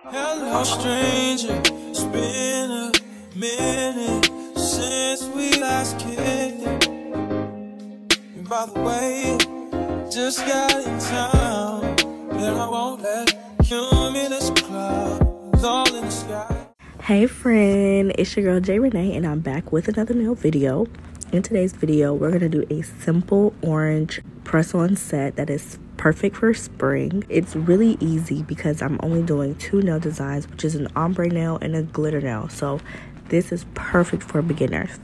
Hello, stranger. It's been a minute since we last kicked it. And by the way, just got in town, and I won't let cumulus clouds all in the sky. Hey friend, it's your girl J Renee, and I'm back with another nail video. In today's video, we're gonna do a simple orange press-on set that is perfect for spring. It's really easy because I'm only doing two nail designs, which is an ombre nail and a glitter nail. So this is perfect for beginners.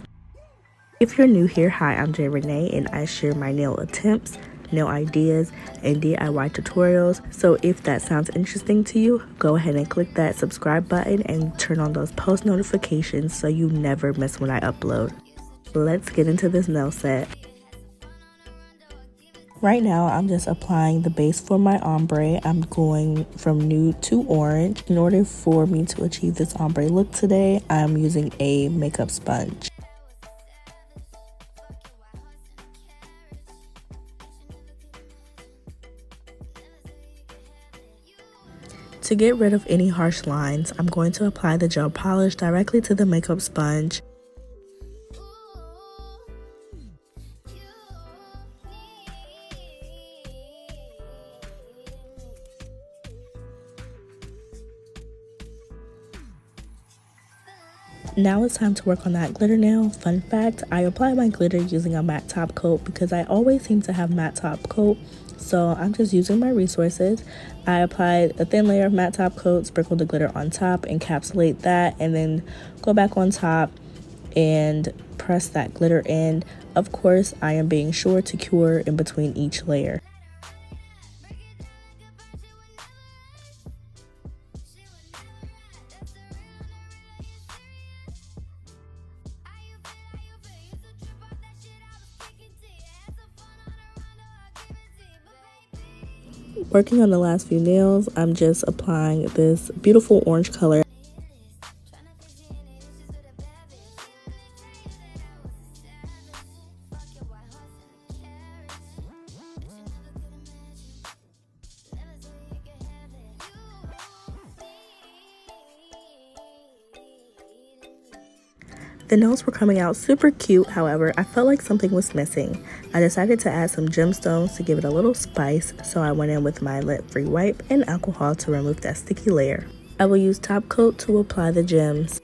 If you're new here, hi, I'm J Renee, and I share my nail attempts, nail ideas, and DIY tutorials. So if that sounds interesting to you, go ahead and click that subscribe button and turn on those post notifications so you never miss when I upload. Let's get into this nail set. Right now, I'm just applying the base for my ombre. I'm going from nude to orange. In order for me to achieve this ombre look today, I'm using a makeup sponge. To get rid of any harsh lines, I'm going to apply the gel polish directly to the makeup sponge. Now it's time to work on that glitter nail. Fun fact, I apply my glitter using a matte top coat because I always seem to have matte top coat. So I'm just using my resources. I applied a thin layer of matte top coat, sprinkled the glitter on top, encapsulate that, and then go back on top and press that glitter in. Of course, I am being sure to cure in between each layer. Working on the last few nails, I'm just applying this beautiful orange color. The nails were coming out super cute, however, I felt like something was missing. I decided to add some gemstones to give it a little spice, so I went in with my lint-free wipe and alcohol to remove that sticky layer. I will use top coat to apply the gems.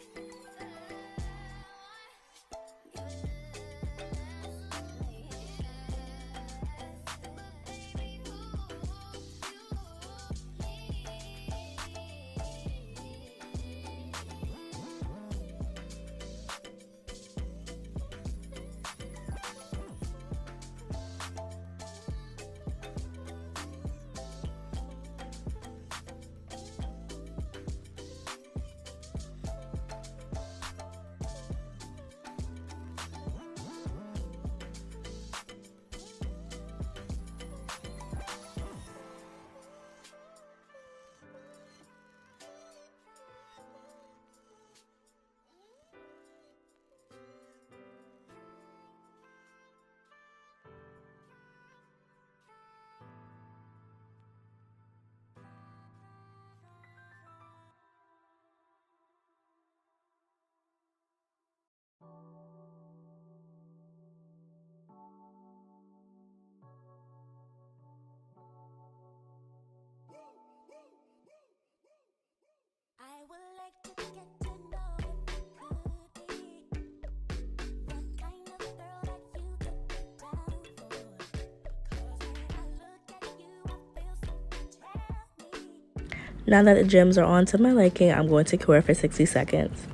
I would like to get to know if you could be the kind of girl that you could get down for. 'Cause when I look at you, I feel something tell me. Now that the gems are on to my liking, I'm going to cure for 60 seconds.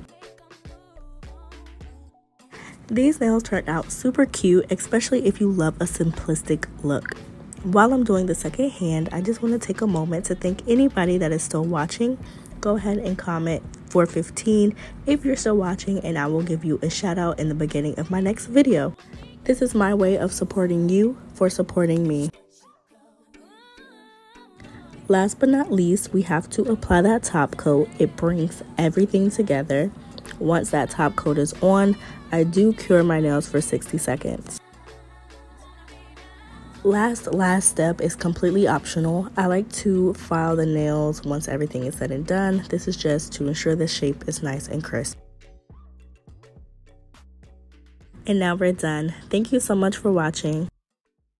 These nails turned out super cute, especially if you love a simplistic look. While I'm doing the second hand, I just want to take a moment to thank anybody that is still watching. Go ahead and comment 415 if you're still watching, and I will give you a shout out in the beginning of my next video. This is my way of supporting you for supporting me. Last but not least, we have to apply that top coat. It brings everything together. Once that top coat is on, I do cure my nails for 60 seconds. Last step is completely optional. I like to file the nails once everything is said and done. This is just to ensure the shape is nice and crisp. And now we're done. Thank you so much for watching.